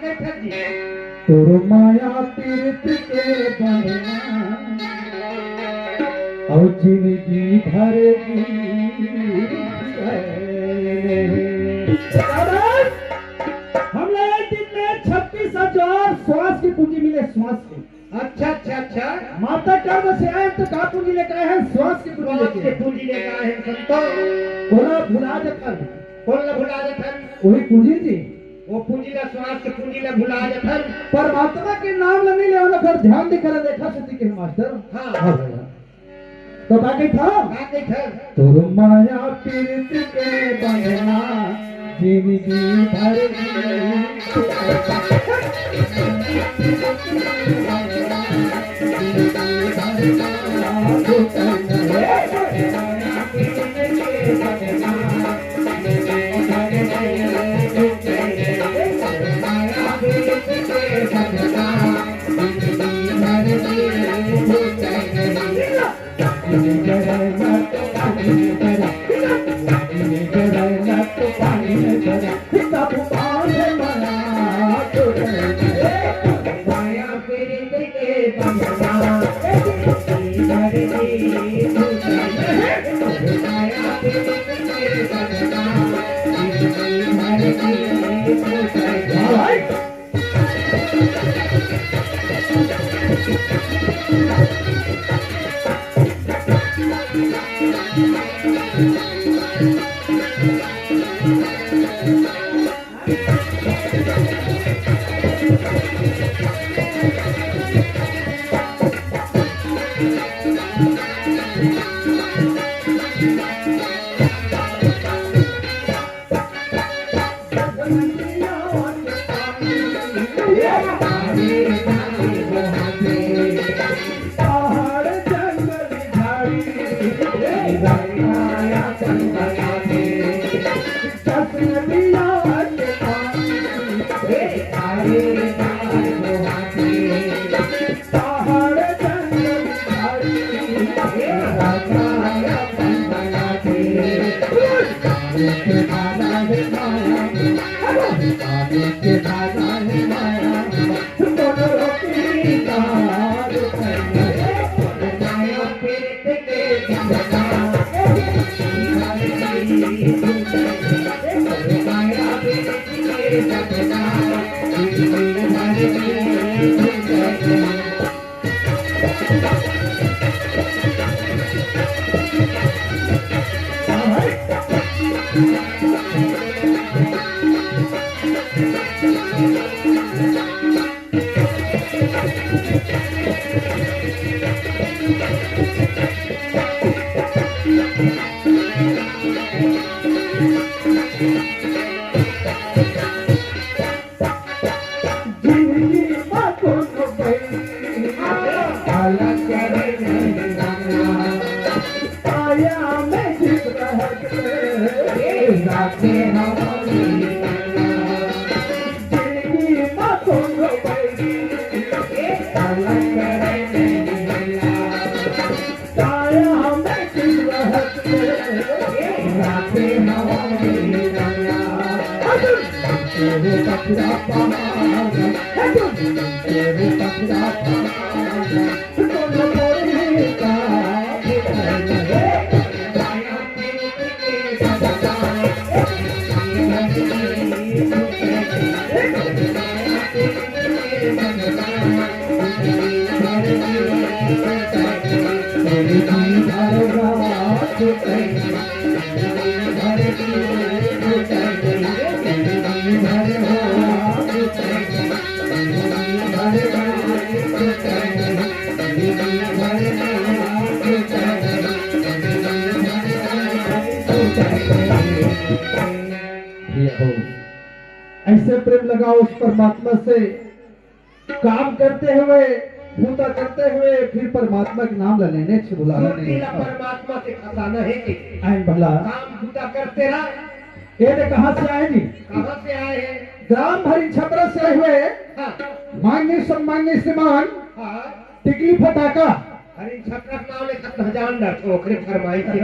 के थे जी तोर माया पीरत के बनना और जिंदगी भर की हमने एक दिन में 36,000 श्वास की पूंजी मिले, श्वास की। अच्छा अच्छा अच्छा माता कर्म से आए तो का पूंजी लेकर आए हैं, श्वास की पूंजी के लेके। पूंजी लेकर आए हैं संतो बोला भुला जखन कौन न भुला जथन वही पूंजी थी। वो पूंजी का स्वाद के पूंजी न भुला जथन परमात्मा के नाम लेने ले वाला पर ध्यान देकर देखा सती के मास्टर। हाँ हाँ भैया तो बाकी था बाकी थे तोर माया पीरत के बनना जिंदगी भर ऐसे प्रेम लगाओ उस परमात्मा से, काम करते हुए पूजा करते हुए फिर परमात्मा के नाम लेने से बुलाना नहीं। परमात्मा के खजाना है कि आइन भला काम पूजा करते रहा। ये कहाँ से आए जी? कहाँ से आए हैं? ग्राम हरि छपरा से हुए। हाँ मान्य सम्मान्य श्रीमान हाँ टिकली फटाका हरि छपरा नाम ले 7,000 छोकरे फरमाई थी।